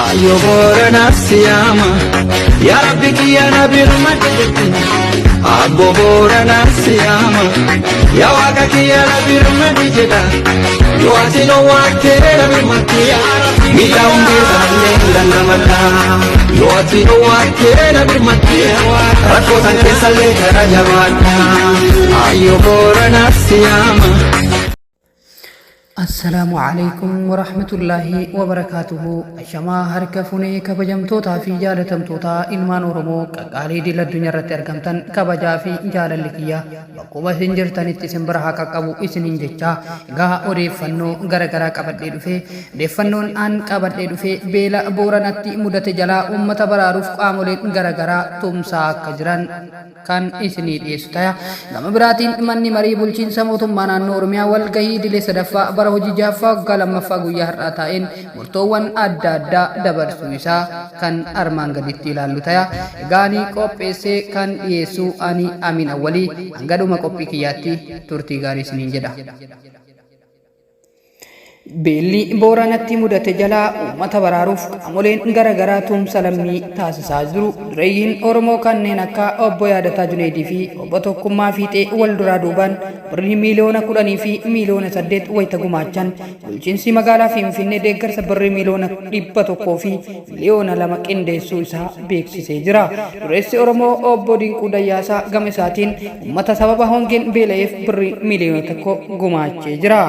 ayo borana siyama ya rabbi ya nabi rahmati abbo borana siyama ya wakati ya nabi rahmati jeda yo atino wakere nabi rahmati ya rabbi mitaumbe zalenda mata yo atino wakere nabi rahmati rakko sanke salle karajawata ayo borana siyama. Assalamu alaikum warahmatullahi wabarakatuhu. Ashamaa harka funee kabajamtootaa fi jaalatamtoota ilmaan Oromoo qaqqaalii idil addunyaa irratti argamtan kabajaa fi jaalalli kiyya bakkuma isin jirtanitti isin bira haa qaqqabu isiniin jecha egaa odeeffannoo garaagaraa qabadhee dhufe odeeffannoon aan qabadhee dhufe beela Booranatti mudate jalaa uummata baraaruuf qaamoleen garaagaraa tumsaa akka jiran kan isinii dhiyeessu ta'a. Gama biraatiin manni marii bulchiinsa mootummaa naannoo Oromiyaa walgahii idilee sadaffaa bara hojii jaaffaa waggaa lammaffaa guyyaa har'aa taa'een murtoowwan adda addaa dabarsuu isaa kan armaan gaditti ilaallu ta'a. Egaanii qopheessee kan dhiyeessu ani Amin Awwalii hanga dhuma qophii kiyyaatti turtii gaarii isiniin jedha. Beelli Booranatti mudate jalaa uummata baraaruuf qaamoleen garaagaraa tumsa lammii taasisaa jiru. Dureeyyiin Oromoo kanneen akka obbo Yaadataa Juneedii fi obbo Tokkummaa Fiixee wal duraa duubaan birrii miliyoona 10 fi miliyoona 8 wayita gumaachan bulchiinsi magaalaa Finfinnee deeggarsa birrii miliyoona 100 fi miliyoona 2 qindeessuu isaa beeksisee jira. Dureessi Oromoo obbo Dinquu Dayyaasaa gama isaatiin uummata sababa hongeen beela'eef birrii miliyoona 1 gumaachee jira.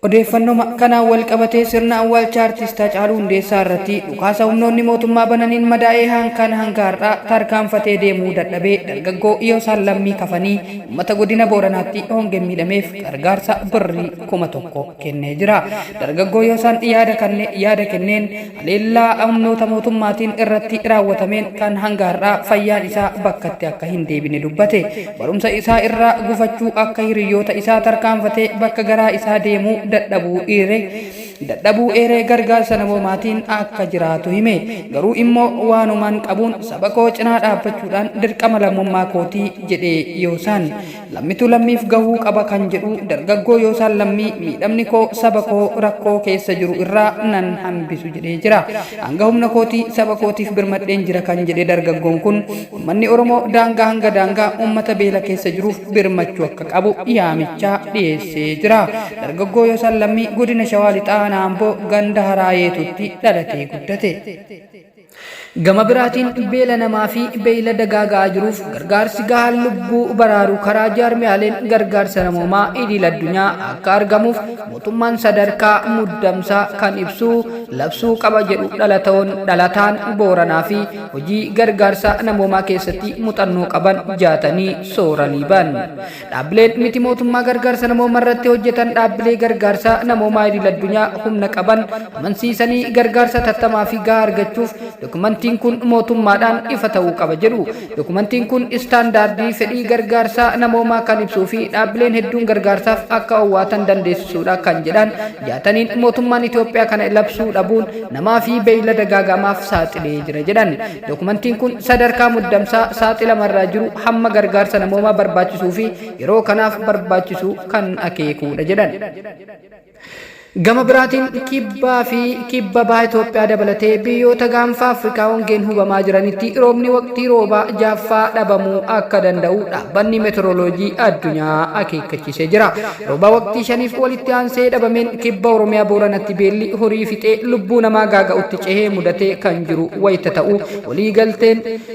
Odeeffannoo kanaan wal qabatee sirna awwaalcha artistaa Haacaaluu Hundeessaa irratti dhukaasa humnoonni mootummaa bananiin madaa'ee hankaan hanga har'aa tarkaanfatee deemuu dadhabee dargaggoo Yoosaan Lammii kafanii uummata godina Booranaatti hongeen miidhameef gargaarsa birrii 1,000 kennee jira. Dargaggoo Yoosaan yaada kenneen haleellaa humnoota mootummaatiin irratti raawwatameen kan hanga har'aa fayyaan isaa bakkatti akka hin deebine dubbate. Barumsa isaa irraa gufachuu akka hiriyoota isaa tarkaanfatee bakka garaa isaa deemuu dadhabuu eeree gargaarsa namoomaatiin akka jiraatu hime. Garuu immoo waanumaan qabuun saba koo cinaa dhaabbachuudhaan dirqama lammummaa kootii jedhee Yoosaan lammitu lammiif gahuu qaba kan jedhu dargaggoo Yoosaan Lammii miidhamni koo saba koo rakkoo keessa jiru irraa nan hambisu jedhee jira. Hanga humna kootii saba kootiif birmadheen jira kan jedhe dargaggoon kun uummanni Oromoo daangaa hanga daangaa uummata beela keessa jiruuf birmachuu akka qabu yaamichaa dhiyeessee jira. Dargaggoo Yoosaan Lammii godina Shawaa Lixaa Naamboo ganda Haraayeetutti dhalatee guddate. Gama biraatiin beela namaa fi beeylada gaagaa jiruuf gargaarsi gahaan lubbuu baraaruu karaa jaarmiyaaleen gargaarsa namoomaa idil addunyaa akka argamuuf mootummaan sadarkaa muddamsaa kan ibsu labsuu qaba jedhu dhalataan Booranaa fi hojii gargaarsa namoomaa keessatti muuxannoo qaban 60 sooranii ban. Dhaabbileen miti mootummaa gargaarsa namoomaa irratti hojjetan dhaabbilee gargaarsa namoomaa idil addunyaa humna qaban amansiisanii gargaarsa tattamaa fi gahaa argachuuf dokumentiin kun mootummaadhaan ifa ta'uu qaba jedhu. Dokumentiin kun istaandaardii fedhii gargaarsa namoomaa kan ibsuu fi dhaabbileen hedduun gargaarsaaf akka owwaatan dandeessisuudha kan jedhan 60 mootummaan Itoophiyaa kana labsuu dhabuun namaa fi beeylada gaagamaaf saaxilee jira jedhan. Dokumentiin kun sadarkaa muddamsaa saaxilamarraa jiru hamma gargaarsa namoomaa barbaachisuu fi yeroo kanaaf barbaachisu kan akeekuudha jedhan. Gama biraatiin kibba baha Itoophiyaa dabalatee biyyoota gaanfa Afrikaa hongeen hubamaa jiranitti roobni waqtii roobaa jaaffaa dhabamuu akka danda'u dhaabbanni meteoroloojii addunyaa akeekkachiisee jira. Roobaa waqtii 5f walitti aansee dhabameen kibba Oromiyaa Booranatti beelli horii fixee lubbuu namaa gaaga'utti cehee mudatee kan jiru wayita ta'u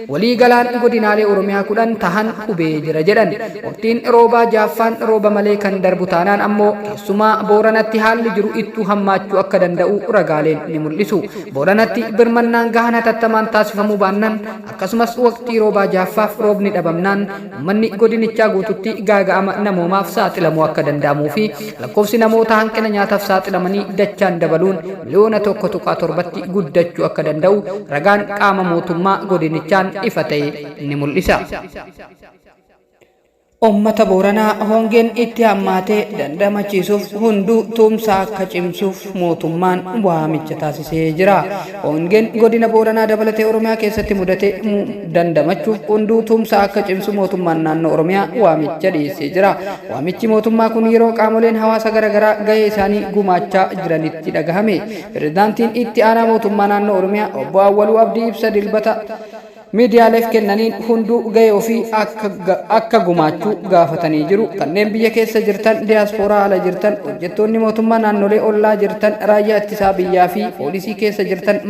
waliigalaan godinaalee Oromiyaa 10 tahan hubee jira jedhan. Waqtiin roobaa jaaffaan rooba malee kan darbu taanaan ammoo keessumaa Booranatti haalli jiru ittuu hammaachuu akka danda'u ragaaleen ni mul'isu. Booranatti birmannaan gahaan hatattamaan taasifamuu baannaan akkasumas waqtii roobaa jaaffaaf roobni dhabamnaan uummanni godinichaa guututti gaaga'ama namoomaaf saaxilamuu akka danda'amuu fi lakkoofsi namoota hanqina nyaataaf saaxilamanii dachaan dabaluun miliyoona 1.7tti guddachuu akka danda'u ragaan qaama mootummaa godinichaan ifa ta'e ni mul'isa. Uummata Booranaa hongeen itti hammaatee dandamachiisuuf hunduu tumsa akka cimsuuf mootummaan waamicha taasisee jira. Hongeen godina Booranaa dabalatee Oromiyaa keessatti mudate dandamachuuf hunduu tumsa akka cimsu mootummaan naannoo Oromiyaa waamicha dhiyeessee jira. Waamichi mootummaa kun yeroo qaamoleen hawaasa garaagaraa gahee isaanii gumaachaa jiranitti dhagahame. Pirezidaantiin itti aanaa mootummaa naannoo Oromiyaa obbo Awwaluu Abdii ibsa dilbata miidiyaaleef kennaniin hunduu gahee ofii akka gumaachuu gaafatanii jiru. Kanneen biyya keessa jirtan, diyaaspooraa ala jirtan, hojjettoonni mootummaa naannolee ollaa jirtan, raayyaa ittisaa biyyaa fi poolisii keessa jirtan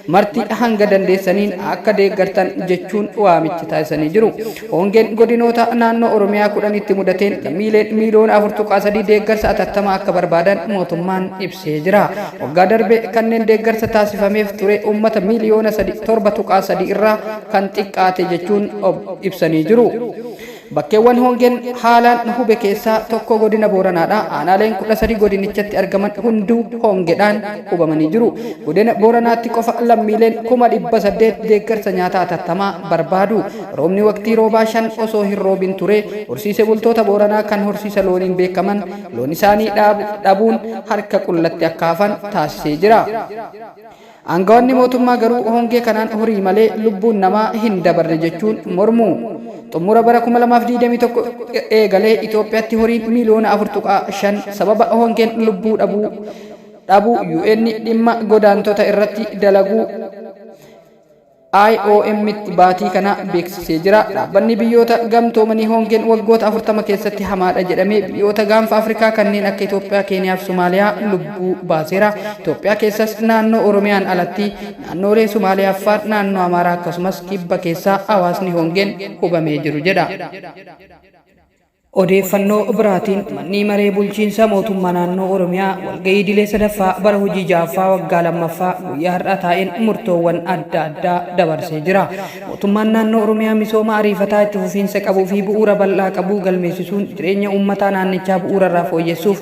marti hanga dandeessaniin akka deeggartan jechuun waamicha taasisanii jiru. Hongeen godinoota naannoo Oromiyaa 10tti mudateen lammiileen miliyoona 4.3 deeggarsa atattamaa akka barbaadan mootummaan ibsee jira. Waggaa darbe kanneen deeggarsa taasifameef ture uummata miliyoona 7.3 irraa kan xiqqaate jechuun ibsanii jiru. Bakkeewwan hongeen haalaan hube keessaa tokko godina Booranaadha. Aanaaleen 13 godinichatti argaman hunduu hongeedhaan hubamanii jiru. Godina Booranaatti qofa lammiileen 800 deeggarsa nyaataa atattamaa barbaadu. Roobni waqtii roobaa 5 osoo hin roobin ture. Horsiise bultoota Booranaa kan horsiisa looniin beekaman loon isaanii dhabuun harka qullatti akka hafan taasisee jira. Aangawoonni mootummaa garuu hongee kanaan horii malee lubbuun namaa hin dabarre jechuun mormu. Xumura bara 2021 eegalee Itoophiyaatti horiin miliyoona 4.5 sababa hongeen lubbuu dhabuu UN dhimma godaantota irratti dalaguu IOM baatii kana beeksisee jira. Dhaabbanni biyyoota gamtoomanii hongeen waggoota 40 keessatti hamaadha jedhamee biyyoota gaanfa Afrikaa kanneen akka Itoophiyaa, Keeniyaa fi Somaaliyaa lubbuu baaseera. Itoophiyaa keessas naannoo Oromiyaan alatti naannoolee Somaaliyaa, Affaar, naannoo Amaaraa akkasumas kibba keessaa hawaasni hongeen hubamee jiru jedha. Odeeffannoo biraatiin manni maree bulchiinsa mootummaa naannoo Oromiyaa walgahii idilee sadaffaa bara hojii ja'affaa waggaa lammaffaa guyyaa har'aa taa'een murtoowwan adda addaa dabarsee jira. Mootummaan naannoo Oromiyaa misooma ariifataa itti fufiinsa qabuu fi bu'uura bal'aa qabuu galmeessisuun jireenya uummataa naannichaa bu'uurarraa fooyyessuuf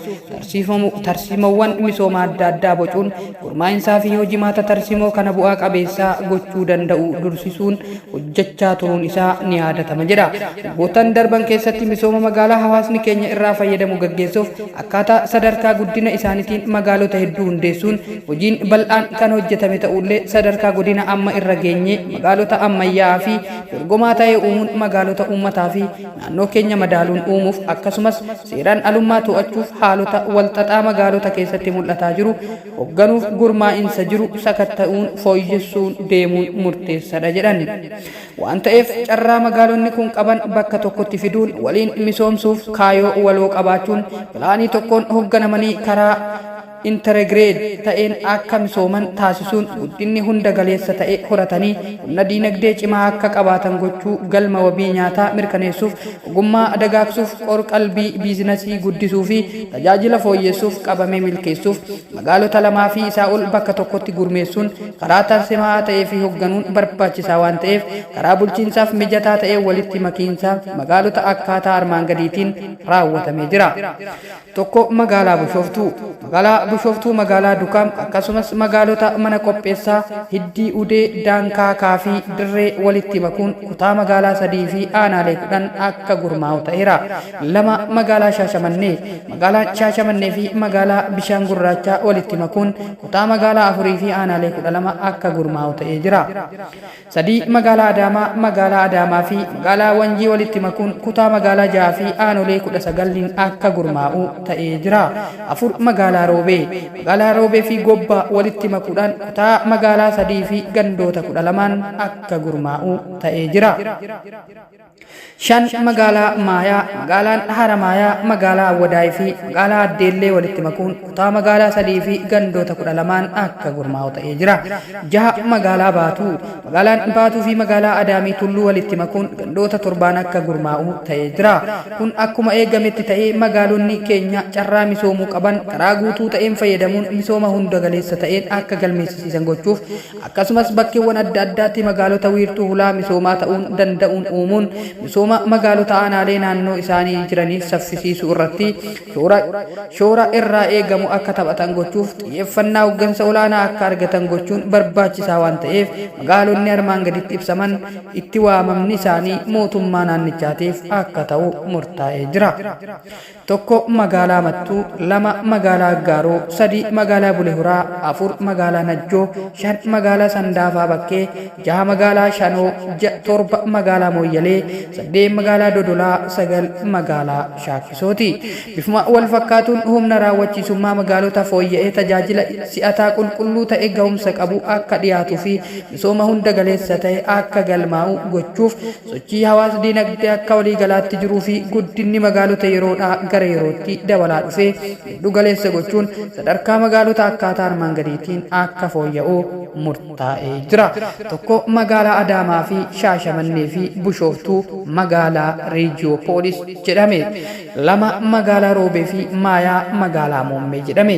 tarsiimowwan misooma adda addaa bocuun gurmaa'insaa fi hojimaata tarsiimoo kana bu'aa qabeessaa gochuu danda'u dursisuun hojjechaa turuun isaa ni yaadatama jedha. Waggoottan darban keessatti misooma magaalaa hawaasni keenya irraa fayyadamu gaggeessuuf akkaataa sadarkaa guddina isaaniitiin magaalota hedduu hundeessuun hojiin bal'aan kan hojjetame ta'ullee sadarkaa godina amma irra geenye magaalota ammayyaa fi dorgomaa ta'ee uumuun magaalota uummataa fi naannoo keenya madaaluun uumuuf akkasumas seeraan alummaa to'achuuf haalota walxaxaa magaalota keessatti mul'ataa jiru hoogganuuf gurmaa'insa jiru sakatta'uun fooyyessuun deemuun murteessaadha jedhan. Waan ta'eef carraa magaalonni kun qaban bakka tokkotti fiduun waliin misoomsuuf kaayoo waloo qabaachuun pilaanii tokkoon hoogganamanii karaa interegireed ta'een akka misooman taasisuun guddinni hunda galeessa ta'e horatanii humna diinagdee cimaa akka qabaatan gochuu galma wabii nyaataa mirkaneessuuf ogummaa dagaagsuuf qorqalbii biizinasii guddisuu fi tajaajila fooyyessuuf qabamee milkeessuuf magaalota lamaa fi isaa ol bakka tokkotti gurmeessuun karaa tarsimaa ta'ee fi hoogganuun barbaachisaa waan ta'eef karaa bulchiinsaaf mijataa ta'ee walitti makiinsaaf magaalota akkaataa armaan gadiitiin raawwatamee jira. Tokko magaalaa Bishooftuu, magaalaa Dukaam akkasumas magaalota mana qopheessaa Hiddii Udee, Daankaa Kaafii, Dirree walitti makuun kutaa magaalaa 3 fi aanaalee 10 akka gurmaa'u ta'eera. 2 magaalaa Shaashamannee fi magaalaa Bishaan Gurraachaa walitti makuun kutaa magaalaa 4 fi aanaalee 12 akka gurmaa'u ta'ee jira. 3 magaalaa Adaamaa fi magaalaa Wanjii walitti makuun kutaa magaalaa 6 fi aanolee 19 akka gurmaa'u ta'ee jira. 4 magaalaa Roobee fi Gobbaa walitti makuudhaan kutaa magaalaa 3 fi gandoota 12 akka gurmaa'u ta'ee jira. 5 magaalaa Maayaa, magaalaan Haramaayaa, magaalaa Awwadaay fi magaalaa Addeellee walitti makuun kutaa magaalaa 3 fi gandoota 12 akka gurmaa'u ta'ee jira. 6 magaalaa Baatuu, magaalaan Baatuu fi magaalaa Adaamii Tulluu walitti makuun gandoota 7 akka gurmaa'u ta'ee jira. Kun akkuma eegametti ta'ee magaalonni keenya carraa misoomuu qaban karaa guutuu ta'een ta'een fayyadamuun misooma hunda galeessa ta'een akka galmeessisiisan gochuuf akkasumas bakkeewwan adda addaatti magaalota wiirtuu hulaa misoomaa ta'uun danda'uun uumuun misooma magaalota aanaalee naannoo isaanii jiraniif saffisiisuu irratti shoora irraa eegamu akka taphatan gochuuf xiyyeeffannaa hooggansa olaanaa akka argatan gochuun barbaachisaa waan ta'eef magaalonni armaan gaditti ibsaman itti waamamni isaanii mootummaa naannichaatiif akka ta'u murtaa'ee jira. Tokko magaalaa Mattuu, 2 magaalaa Aggaaroo, 3 magaalaa Bulee Horaa, 4 magaalaa Najjoo, 5 magaalaa Sandaafaa Bakkee, 6 magaalaa Shanoo, 7 magaalaa Mooyyalee, 8 magaalaa Dodolaa, 9 magaalaa Shaakkisooti. Bifuma wal fakkaatuun humna raawwachiisummaa magaalota fooyya'ee tajaajila si'ataa qulqulluu ta'e ga'umsa qabu akka dhiyaatuu fi misooma hunda galeessa ta'e akka galmaa'u gochuuf sochii hawaasa dinagdee akka waliigalaatti jiruu fi guddinni magaalota yeroodhaa gara yerootti dabalaa dhufee giddu galeessa gochuun sadarkaa magaalota akkaataa armaan gadiitiin akka fooyya'u murtaa'ee jira. Tokko magaalaa Adaamaa fi Shaashamannee fi Bushooftuu magaalaa Riijiyoopolis jedhame. 2 magaalaa Roobee fi Maayaa magaalaa Moommee jedhame.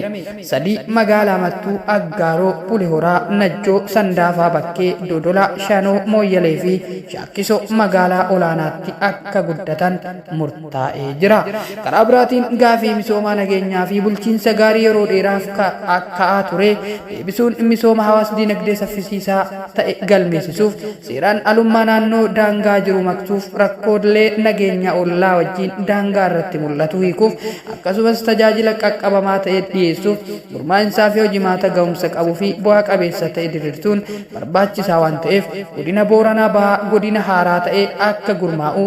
3 magaalaa Mattuu, Aggaaroo, Bulee Horaa, Najjoo, Sandaafaa Bakkee, Dodolaa, Shanoo, Mooyyalee fi Shaakkisoo magaalaa olaanaatti akka guddatan murtaa'ee jira. Karaa biraatiin gaafii misoomaa nageenyaa fi bulchiinsa gaarii yeroo dheeraaf ka'aa ture deebisuun misooma hawaas dinagdee saffisiisaa ta'e galmeessisuuf seeraan alummaa naannoo daangaa jiru maqsuuf rakkoolee nageenya ollaa wajjin daangaa irratti mul'atu hiikuuf akkasumas tajaajila qaqqabamaa ta'e dhiyeessuuf gurmaa'insaa fi hojimaata ga'umsa qabuu fi bu'aa qabeessa ta'e diriirsuun barbaachisaa waan ta'eef godina Booranaa Bahaa godina haaraa ta'e akka gurmaa'u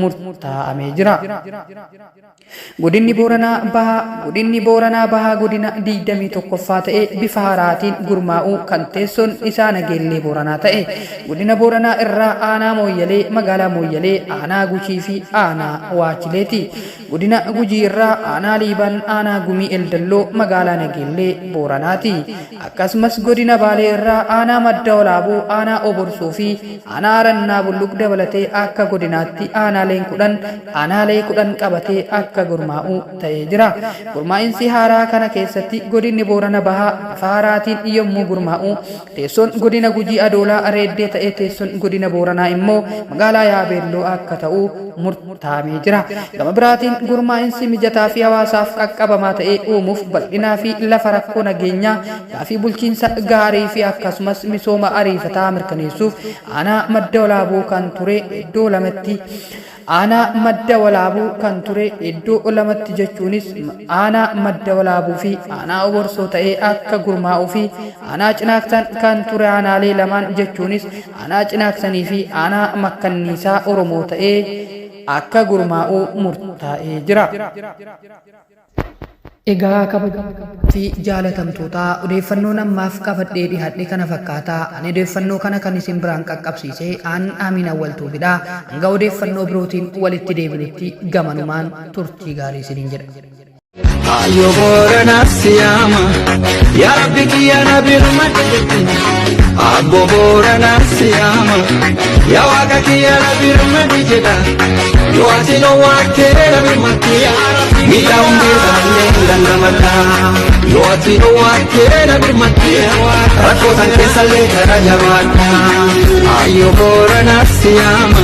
murtaa'amee jira. Godinni Booranaa Bahaa godina 21ffaa ta'e bifa haaraatiin gurmaa'uu kan teessoon isaa Nageellee Booranaa ta'e godina Booranaa irraa aanaa Mooyyalee, magaalaa Mooyyalee, aanaa Guchii fi aanaa Waachileeti. Godina Gujii irraa aanaa Liibaan, aanaa Gumii Eldalloo, magaalaa Nageellee Booranaati. Akkasumas godina Baalee irraa aanaa Madda Walaabuu, aanaa Oborsoo fi aanaa Arannaa Bulluq dabalatee akka godinaatti aanaalee 10 qabatee akka gurmaa'u ta'ee jira. Gurmaa'insi haaraa kana keessatti godinni Boorana Bahaa bifa haaraatiin yommuu gurmaa'u teessoon godina Gujii Adoolaa Reeddee ta'ee teessoon godina Booranaa immoo magaalaa Yaabeelloo akka ta'u murtaa'amee jira. Gama biraatiin gurmaa'insi mijataa fi hawaasaaf qaqqabamaa ta'e uumuuf bal'inaa fi lafa rakkoo nageenyaa fi bulchiinsa gaarii fi akkasumas misooma ariifataa mirkaneessuuf aanaa Madda Walaabuu kan ture iddoo lamatti jechuunis aanaa Madda Walaabuu fi aanaa Oborsoo ta'ee akka gurmaa'uu fi aanaa Cinaaksan kan ture aanaalee lamaan jechuunis aanaa Cinaaksanii fi aanaa Makkanniisaa Oromoo ta'ee akka gurmaa'u murtaa'ee jira. Egaa kabajamtoota jaalatamtootaa odeeffannoon ammaaf qabadhee dhiyaadhe kana fakkaataa. Ani odeeffannoo kana kan isin biraan qaqqabsiise aan Amiin Awwaltuufidha. Hanga odeeffannoo birootiin walitti deebinutti gamanumaan turtii gaarii isiniin jedha. Ayo Booranaa siyaama yaa Rabbi kiyya na birmadhu. Abbo Booranaa siyaama yaa Waaqa kiyya na birmadhu jedha. Yoo ati no waakkee na birmadhu yaa Rabbi miidhaa hundee saallee dandamata. Yoo ati no waakkee na birmadhu rakkoo san keessallee gara jabaadha. Ayo Booranaa siyaama